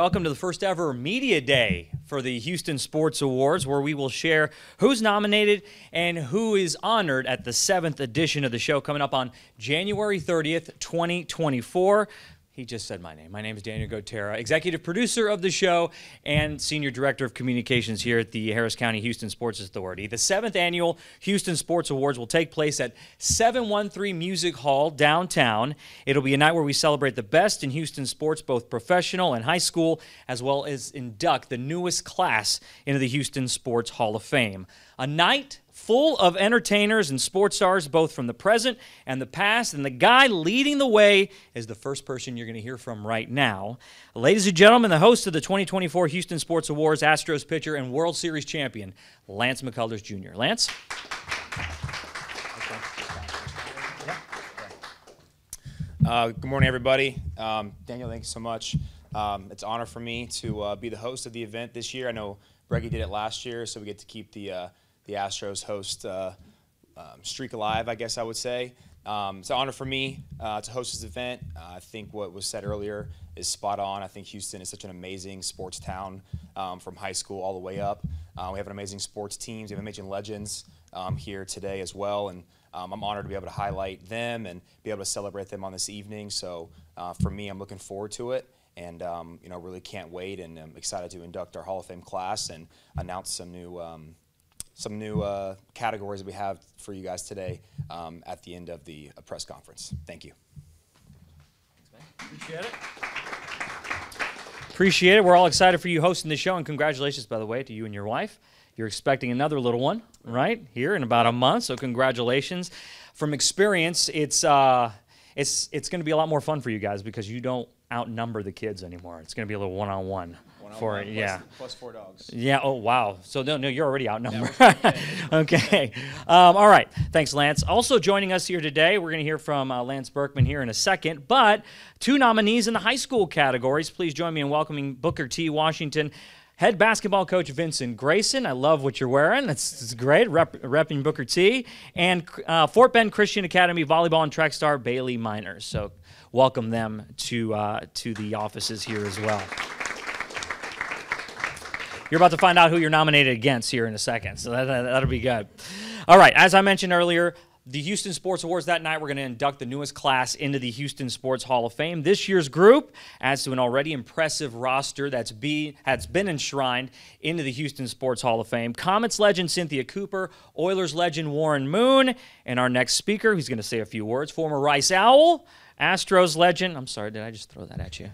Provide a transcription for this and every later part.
welcome to the first ever Media Day for the Houston Sports Awards, where we will share who's nominated and who is honored at the 7th edition of the show coming up on January 30th, 2024. He just said my name. My name is Daniel Gotera, executive producer of the show and senior director of communications here at the Harris County Houston Sports Authority. The 7th annual Houston Sports Awards will take place at 713 Music Hall downtown. It'll be a night where we celebrate the best in Houston sports, both professional and high school, as well as induct the newest class into the Houston Sports Hall of Fame. A night full of entertainers and sports stars, both from the present and the past, and the guy leading the way is the first person you're going to hear from right now. Ladies and gentlemen, the host of the 2024 Houston Sports Awards, Astros pitcher and World Series champion, Lance McCullers Jr. Lance? Good morning, everybody. Daniel, thank you so much. It's an honor for me to be the host of the event this year. I know Breggy did it last year, so we get to keep the Astros host streak alive, I guess I would say. It's an honor for me to host this event. I think what was said earlier is spot on. I think Houston is such an amazing sports town from high school all the way up. We have an amazing sports teams. We have amazing legends here today as well, and I'm honored to be able to highlight them and be able to celebrate them on this evening. So for me, I'm looking forward to it. And really can't wait, and I'm excited to induct our Hall of Fame class and announce some new categories that we have for you guys today at the end of the press conference. Thank you. Appreciate it. Appreciate it. We're all excited for you hosting the show, and congratulations, by the way, to you and your wife. You're expecting another little one, right, here in about a month, so congratulations. From experience, it's going to be a lot more fun for you guys because you don't outnumber the kids anymore. It's going to be a little one-on-one. For it, yeah. Plus 4 dogs. Yeah. Oh, wow. So no, you're already outnumbered. Yeah, okay. All right. Thanks, Lance. Also joining us here today, we're going to hear from Lance Berkman here in a second. But 2 nominees in the high school categories. Please join me in welcoming Booker T. Washington head basketball coach Vincent Grayson. I love what you're wearing. It's great. Repping Booker T. And Fort Bend Christian Academy volleyball and track star Bailey Miners. So welcome them to the offices here as well. You're about to find out who you're nominated against here in a second, so that'll be good. All right, as I mentioned earlier, the Houston Sports Awards that night, we're going to induct the newest class into the Houston Sports Hall of Fame. This year's group adds to an already impressive roster that's been enshrined into the Houston Sports Hall of Fame. Comets legend Cynthia Cooper, Oilers legend Warren Moon, and our next speaker, who's going to say a few words, former Rice Owl, Astros legend. I'm sorry, did I just throw that at you?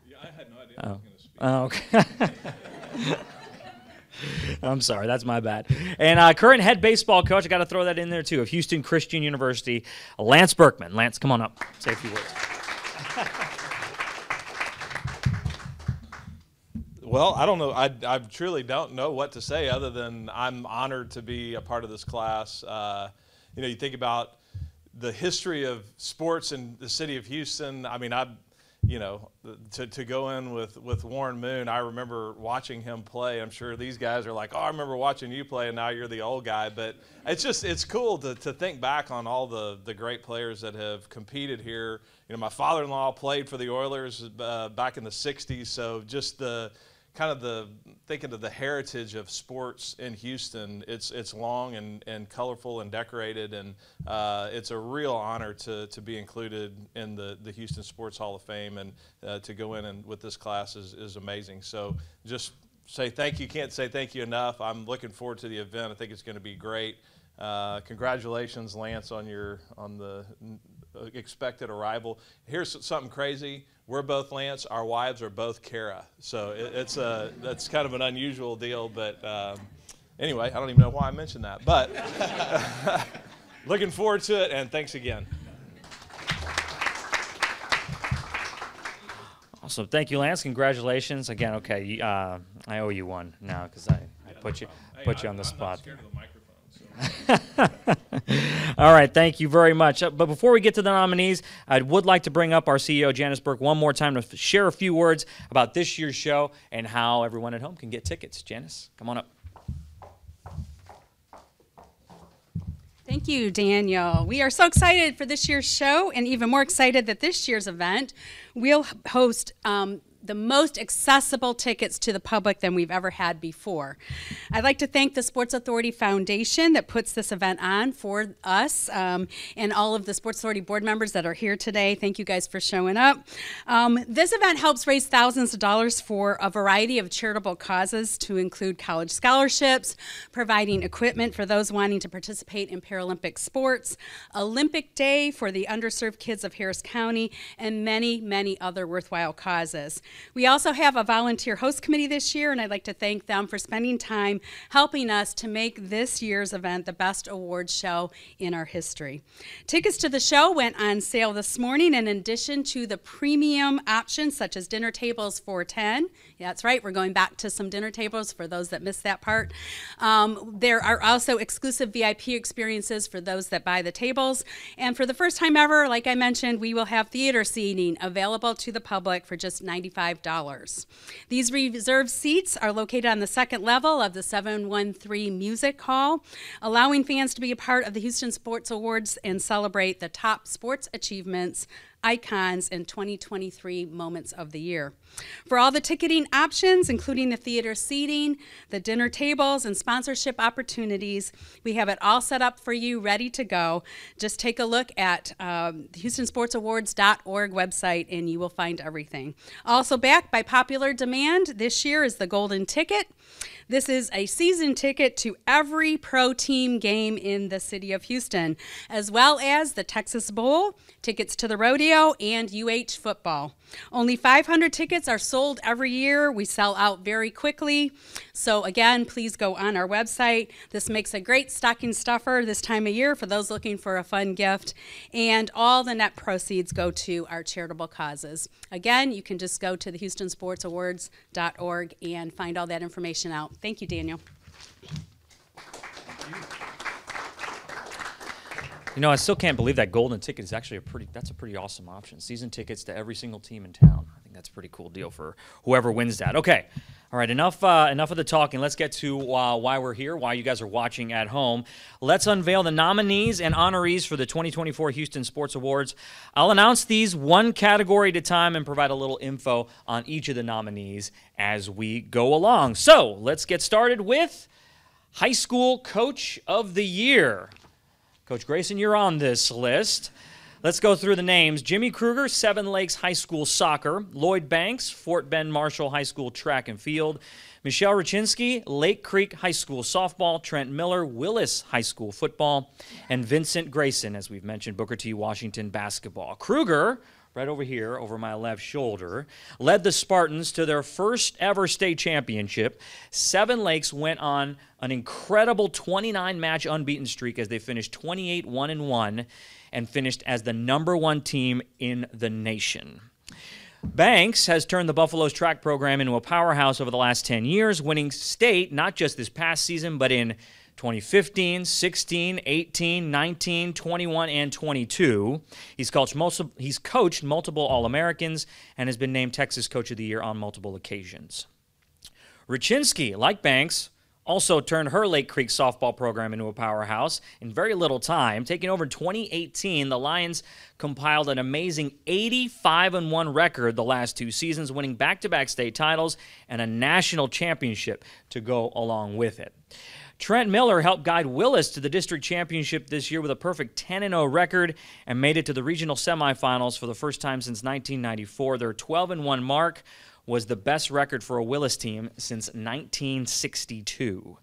Yeah, I had no idea I was going to speak. Oh, okay. I'm sorry, that's my bad. And current head baseball coach, I got to throw that in there too, of Houston Christian University, Lance Berkman. Lance, come on up, say a few words. Well, I don't know. I truly don't know what to say other than I'm honored to be a part of this class. You think about the history of sports in the city of Houston. I mean, to go in with Warren Moon, I remember watching him play. I'm sure these guys are like, oh, I remember watching you play, and now you're the old guy. But it's cool to think back on all the great players that have competed here. My father-in-law played for the Oilers back in the 60s, so just thinking of the heritage of sports in Houston, it's long and colorful and decorated, and it's a real honor to be included in the Houston Sports Hall of Fame, and to go in and with this class is amazing. So just say thank you. Can't say thank you enough. I'm looking forward to the event. I think it's going to be great. Congratulations, Lance, on the expected arrival. Here's something crazy. We're both Lance. Our wives are both Kara. So that's kind of an unusual deal. But anyway, I don't even know why I mentioned that. But looking forward to it, and thanks again. Awesome. Thank you, Lance. Congratulations. Again, okay, I owe you one now because I put you on the spot. I'm scared of the microphone. All right, thank you very much. But before we get to the nominees, I would like to bring up our CEO, Janice Burke, one more time to share a few words about this year's show and how everyone at home can get tickets. Janice, come on up. Thank you, Daniel. We are so excited for this year's show, and even more excited that this year's event will host the most accessible tickets to the public than we've ever had before. I'd like to thank the Sports Authority Foundation that puts this event on for us, and all of the Sports Authority board members that are here today. Thank you guys for showing up. This event helps raise thousands of dollars for a variety of charitable causes, to include college scholarships, providing equipment for those wanting to participate in Paralympic sports, Olympic Day for the underserved kids of Harris County, and many, many other worthwhile causes. We also have a volunteer host committee this year, and I'd like to thank them for spending time helping us to make this year's event the best awards show in our history. Tickets to the show went on sale this morning, and in addition to the premium options such as dinner tables for 10, yeah, that's right, we're going back to some dinner tables for those that missed that part. There are also exclusive VIP experiences for those that buy the tables, and for the first time ever, like I mentioned, we will have theater seating available to the public for just $95. These reserved seats are located on the second level of the 713 Music Hall, allowing fans to be a part of the Houston Sports Awards and celebrate the top sports achievements, icons, and 2023 moments of the year. For all the ticketing options, including the theater seating, the dinner tables, and sponsorship opportunities, we have it all set up for you, ready to go. Just take a look at the HoustonSportsAwards.org website and you will find everything. Also back by popular demand this year is the Golden Ticket. This is a season ticket to every pro team game in the city of Houston, as well as the Texas Bowl, tickets to the rodeo, and UH football. Only 500 tickets are sold every year. We sell out very quickly. So again, please go on our website. This makes a great stocking stuffer this time of year for those looking for a fun gift. And all the net proceeds go to our charitable causes. Again, you can just go to the HoustonSportsAwards.org and find all that information out. Thank you, Daniel. You know, I still can't believe that golden ticket is actually that's a pretty awesome option. Season tickets to every single team in town. I think that's a pretty cool deal for whoever wins that. Okay, all right, enough of the talking. Let's get to why we're here, why you guys are watching at home. Let's unveil the nominees and honorees for the 2024 Houston Sports Awards. I'll announce these one category at a time and provide a little info on each of the nominees as we go along. So let's get started with High School Coach of the Year. Coach Grayson, you're on this list. Let's go through the names. Jimmy Kruger, Seven Lakes High School Soccer. Lloyd Banks, Fort Bend Marshall High School Track and Field. Michelle Rachinsky, Lake Creek High School Softball. Trent Miller, Willis High School Football. And Vincent Grayson, as we've mentioned, Booker T. Washington Basketball. Kruger, right over here, over my left shoulder, led the Spartans to their first ever state championship. Seven Lakes went on an incredible 29-match unbeaten streak as they finished 28-1-1 and finished as the #1 team in the nation. Banks has turned the Buffalo's track program into a powerhouse over the last 10 years, winning state not just this past season, but in 2015, 16, 18, 19, 21, and 22. He's coached multiple All-Americans and has been named Texas Coach of the Year on multiple occasions. Rachinsky, like Banks, also turned her Lake Creek softball program into a powerhouse in very little time. Taking over in 2018, the Lions compiled an amazing 85-1 record the last 2 seasons, winning back-to-back state titles and a national championship to go along with it. Trent Miller helped guide Willis to the district championship this year with a perfect 10-0 record and made it to the regional semifinals for the first time since 1994. Their 12-1 mark was the best record for a Willis team since 1962.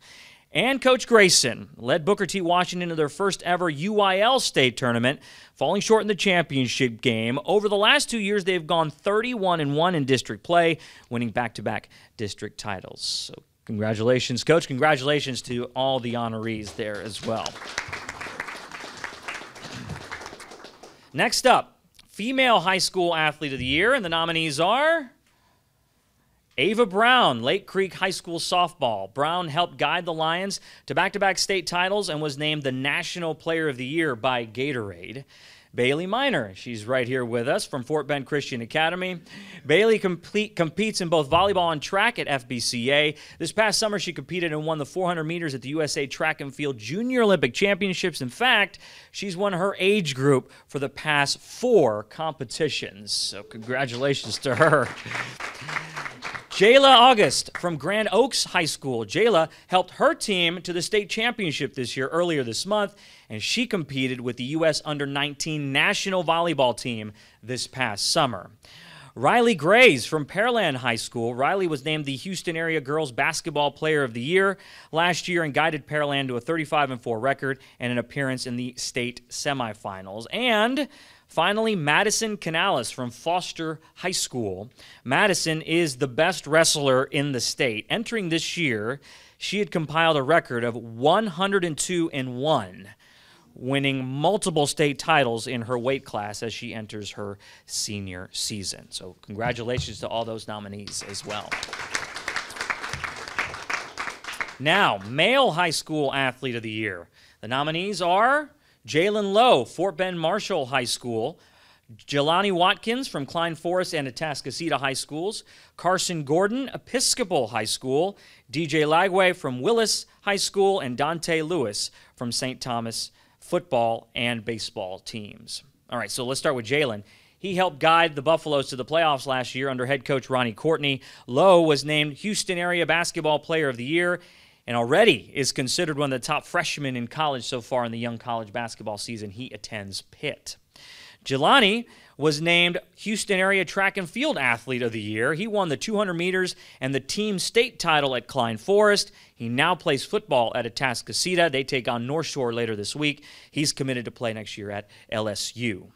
And Coach Grayson led Booker T. Washington to their first ever UIL state tournament, falling short in the championship game. Over the last 2 years, they've gone 31-1 in district play, winning back-to-back district titles. So congratulations, Coach. Congratulations to all the honorees there as well. Next up, Female High School Athlete of the Year, and the nominees are Ava Brown, Lake Creek High School Softball. Brown helped guide the Lions to back-to-back state titles and was named the National Player of the Year by Gatorade. Bailey Miner. She's right here with us from Fort Bend Christian Academy. Bailey competes in both volleyball and track at FBCA. This past summer, she competed and won the 400 meters at the USA Track and Field Junior Olympic Championships. In fact, she's won her age group for the past 4 competitions. So congratulations to her. Jayla August from Grand Oaks High School. Jayla helped her team to the state championship this year, earlier this month, and she competed with the U.S. Under-19 national volleyball team this past summer. Riley Grays from Pearland High School. Riley was named the Houston Area Girls Basketball Player of the Year last year and guided Pearland to a 35-4 record and an appearance in the state semifinals. And finally, Madison Canales from Foster High School. Madison is the best wrestler in the state. Entering this year, she had compiled a record of 102-1, winning multiple state titles in her weight class as she enters her senior season. So congratulations to all those nominees as well. Now, male high school athlete of the year. The nominees are Jalen Lowe, Fort Bend Marshall High School; Jelani Watkins from Klein Forest and Atascocita High Schools; Carson Gordon, Episcopal High School; DJ Lagway from Willis High School; and Dante Lewis from St. Thomas football and baseball teams. All right, so let's start with Jalen. He helped guide the Buffaloes to the playoffs last year under head coach Ronnie Courtney. Lowe was named Houston Area Basketball Player of the Year and already is considered one of the top freshmen in college so far in the young college basketball season. He attends Pitt. Jelani was named Houston Area Track and Field Athlete of the Year. He won the 200 meters and the team state title at Klein Forest. He now plays football at Atascocita. They take on North Shore later this week. He's committed to play next year at LSU.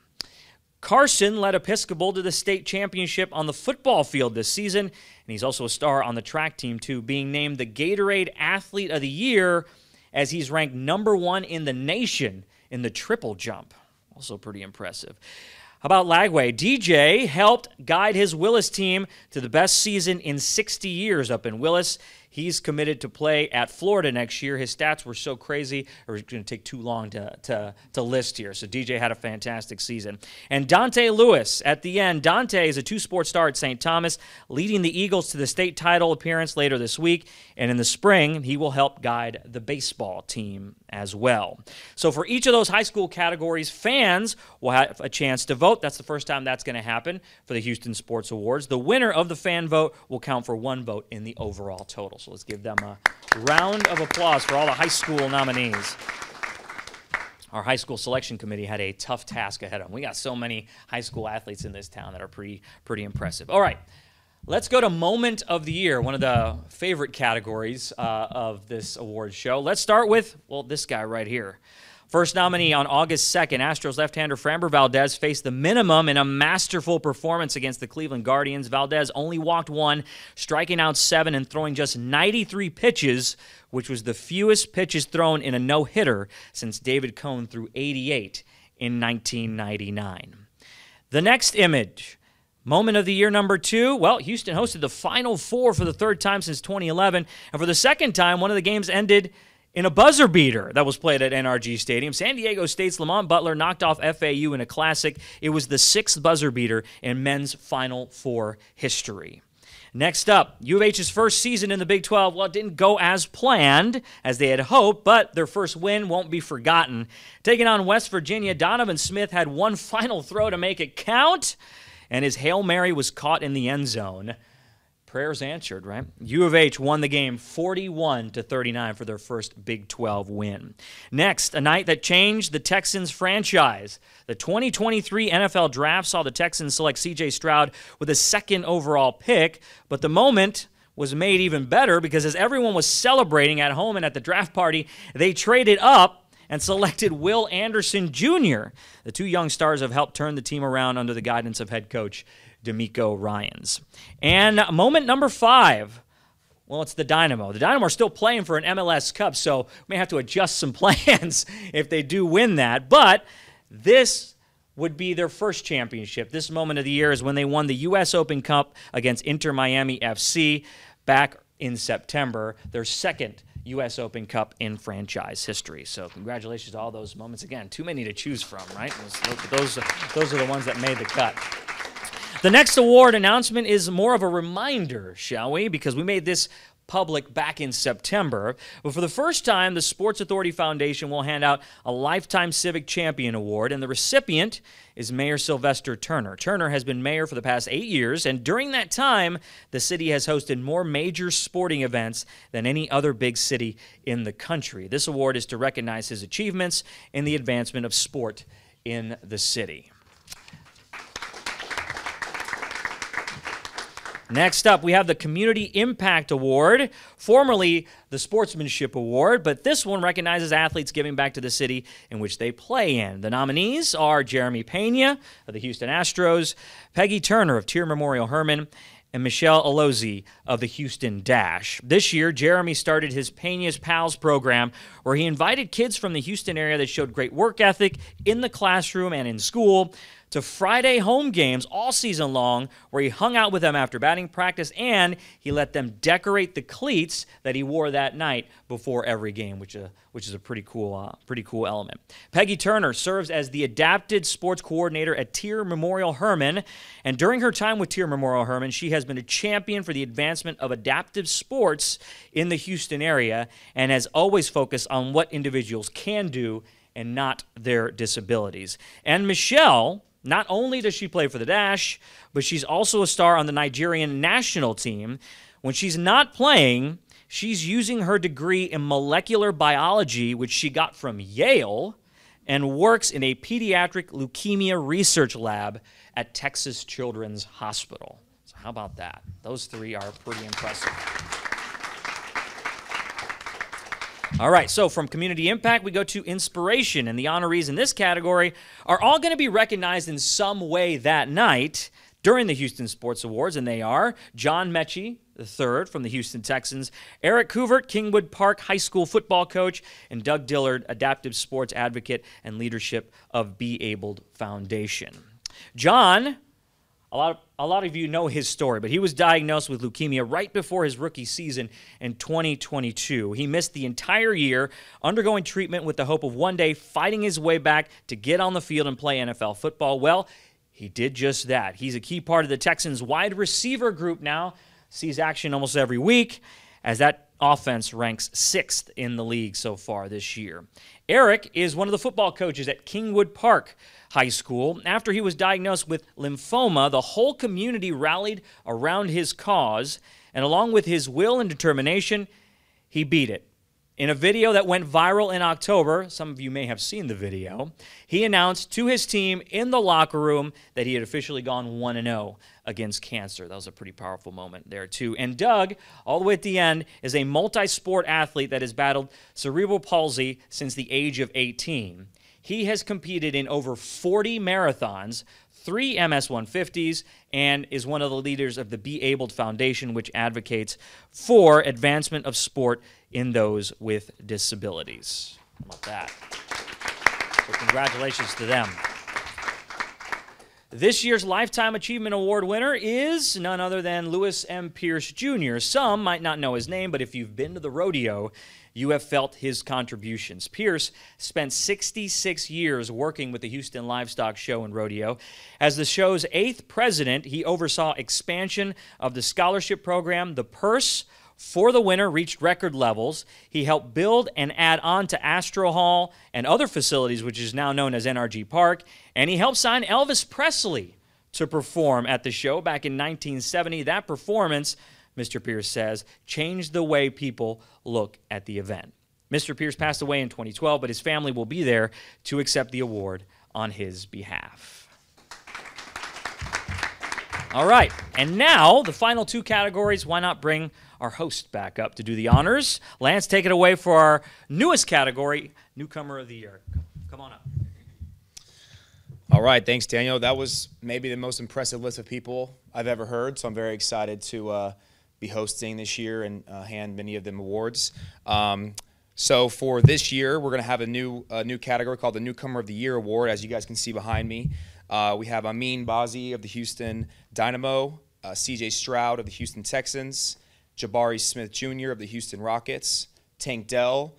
Carson led Episcopal to the state championship on the football field this season, and he's also a star on the track team too, being named the Gatorade Athlete of the Year as he's ranked #1 in the nation in the triple jump. Also pretty impressive. How about Lagway? DJ helped guide his Willis team to the best season in 60 years up in Willis. He's committed to play at Florida next year. His stats were so crazy, or it's going to take too long to list here. So DJ had a fantastic season. And Dante Lewis at the end. Dante is a 2-sport star at St. Thomas, leading the Eagles to the state title appearance later this week. And in the spring, he will help guide the baseball team as well. So for each of those high school categories, fans will have a chance to vote. That's the first time that's going to happen for the Houston Sports Awards. The winner of the fan vote will count for 1 vote in the overall total. So let's give them a round of applause for all the high school nominees. Our high school selection committee had a tough task ahead of them. We got so many high school athletes in this town that are pretty impressive. All right, let's go to Moment of the Year, one of the favorite categories of this awards show. Let's start with, well, this guy right here. First nominee on August 2nd, Astros left-hander Framber Valdez faced the minimum in a masterful performance against the Cleveland Guardians. Valdez only walked 1, striking out 7 and throwing just 93 pitches, which was the fewest pitches thrown in a no-hitter since David Cone threw 88 in 1999. The next image, Moment of the Year number 2. Well, Houston hosted the Final Four for the 3rd time since 2011, and for the 2nd time, one of the games ended in a buzzer beater that was played at NRG Stadium. San Diego State's Lamont Butler knocked off FAU in a classic. It was the 6th buzzer beater in men's Final Four history. Next up, U of H's first season in the Big 12. Well, it didn't go as planned, as they had hoped, but their first win won't be forgotten. Taking on West Virginia, Donovan Smith had one final throw to make it count, and his Hail Mary was caught in the end zone. Prayers answered, right? U of H won the game 41-39 for their first Big 12 win. Next, a night that changed the Texans franchise. The 2023 NFL Draft saw the Texans select C.J. Stroud with a 2nd overall pick, but the moment was made even better because as everyone was celebrating at home and at the draft party, they traded up and selected Will Anderson Jr. The 2 young stars have helped turn the team around under the guidance of head coach D'Amico Ryans. And moment number 5, well, it's the Dynamo. The Dynamo are still playing for an MLS Cup, so we may have to adjust some plans if they do win that. But this would be their first championship. This moment of the year is when they won the U.S. Open Cup against Inter Miami FC back in September, their 2nd U.S. Open Cup in franchise history. So congratulations to all those moments. Again, too many to choose from, right? Those are the ones that made the cut. The next award announcement is more of a reminder, shall we? Because we made this public back in September. But for the first time, the Sports Authority Foundation will hand out a Lifetime Civic Champion Award, and the recipient is Mayor Sylvester Turner. Turner has been mayor for the past 8 years, and during that time, the city has hosted more major sporting events than any other big city in the country. This award is to recognize his achievements in the advancement of sport in the city. Next up, we have the Community Impact Award, formerly the Sportsmanship Award, but this one recognizes athletes giving back to the city in which they play in. The nominees are Jeremy Pena of the Houston Astros, Peggy Turner of Tier Memorial Herman, and Michelle Alozzi of the Houston Dash. This year, Jeremy started his Pena's Pals program, where he invited kids from the Houston area that showed great work ethic in the classroom and in school to Friday home games all season long, where he hung out with them after batting practice, and he let them decorate the cleats that he wore that night before every game, which is a pretty cool element. Peggy Turner serves as the Adapted Sports Coordinator at Tier Memorial Herman, and during her time with Tier Memorial Herman, she has been a champion for the advancement of adaptive sports in the Houston area, and has always focused on what individuals can do and not their disabilities. And Michelle, not only does she play for the Dash, but she's also a star on the Nigerian national team. When she's not playing, she's using her degree in molecular biology, which she got from Yale, and works in a pediatric leukemia research lab at Texas Children's Hospital. So how about that? Those three are pretty impressive. All right, so from Community Impact, we go to Inspiration, and the honorees in this category are all going to be recognized in some way that night during the Houston Sports Awards, and they are John Mechie III from the Houston Texans, Eric Couvert, Kingwood Park High School football coach, and Doug Dillard, adaptive sports advocate and leadership of Be Abled Foundation. John, a lot of you know his story, but he was diagnosed with leukemia right before his rookie season in 2022. He missed the entire year, undergoing treatment with the hope of one day fighting his way back to get on the field and play NFL football. Well, he did just that. He's a key part of the Texans' wide receiver group now, sees action almost every week, as that offense ranks 6th in the league so far this year. Eric is one of the football coaches at Kingwood Park High School. After he was diagnosed with lymphoma, the whole community rallied around his cause, and along with his will and determination, he beat it. In a video that went viral in October, some of you may have seen the video, he announced to his team in the locker room that he had officially gone 1-0 against cancer. That was a pretty powerful moment there, too. And Doug, all the way at the end, is a multi-sport athlete that has battled cerebral palsy since the age of 18. He has competed in over 40 marathons, 3 MS-150s, and is one of the leaders of the Be Abled Foundation, which advocates for advancement of sport in those with disabilities. How about that? So congratulations to them. This year's Lifetime Achievement Award winner is none other than Lewis M. Pierce Jr. Some might not know his name, but if you've been to the rodeo, you have felt his contributions. Pierce spent 66 years working with the Houston Livestock Show and Rodeo. As the show's 8th president, he oversaw expansion of the scholarship program. The purse for the winner reached record levels. He helped build and add on to Astro Hall and other facilities, which is now known as NRG Park. And he helped sign Elvis Presley to perform at the show back in 1970. That performance, Mr. Pierce says, changed the way people look at the event. Mr. Pierce passed away in 2012, but his family will be there to accept the award on his behalf. All right, and now the final 2 categories. Why not bring our host back up to do the honors? Lance, take it away for our newest category, Newcomer of the Year. Come on up. All right, thanks, Daniel. That was maybe the most impressive list of people I've ever heard, so I'm very excited to be hosting this year and hand many of them awards. So for this year, we're going to have a new category called the Newcomer of the Year Award, as you guys can see behind me. We have Amin Bazi of the Houston Dynamo, C.J. Stroud of the Houston Texans, Jabari Smith Jr. of the Houston Rockets, Tank Dell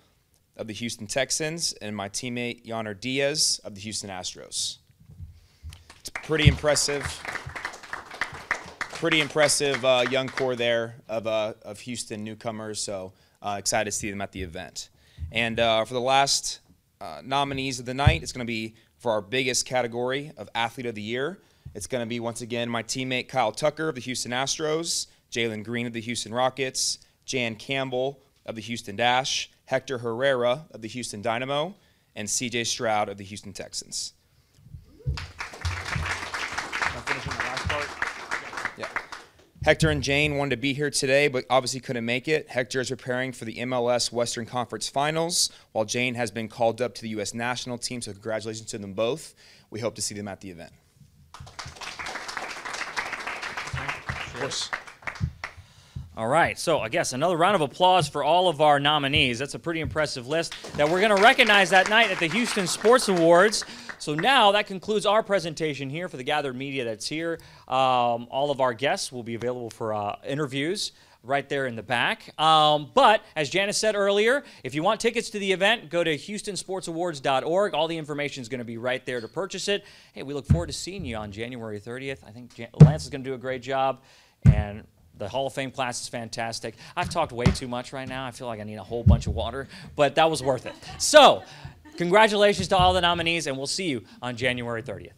of the Houston Texans, and my teammate Yonner Diaz of the Houston Astros. It's pretty impressive young core there of Houston newcomers, so excited to see them at the event. And for the last nominees of the night, it's going to be for our biggest category of Athlete of the Year. It's going to be, once again, my teammate Kyle Tucker of the Houston Astros, Jalen Green of the Houston Rockets, Jan Campbell of the Houston Dash, Hector Herrera of the Houston Dynamo, and CJ Stroud of the Houston Texans. Yeah. Hector and Jane wanted to be here today, but obviously couldn't make it. Hector is preparing for the MLS Western Conference Finals, while Jane has been called up to the U.S. national team, so congratulations to them both. We hope to see them at the event. Of course. All right, so I guess another round of applause for all of our nominees. That's a pretty impressive list that we're going to recognize that night at the Houston Sports Awards. So now that concludes our presentation here for the gathered media that's here. All of our guests will be available for interviews right there in the back. But as Janice said earlier, if you want tickets to the event, go to houstonsportsawards.org. All the information is going to be right there to purchase it. Hey, we look forward to seeing you on January 30th. I think Lance is going to do a great job, and the Hall of Fame class is fantastic. I've talked way too much right now. I feel like I need a whole bunch of water, but that was worth it. So, congratulations to all the nominees, and we'll see you on January 30th.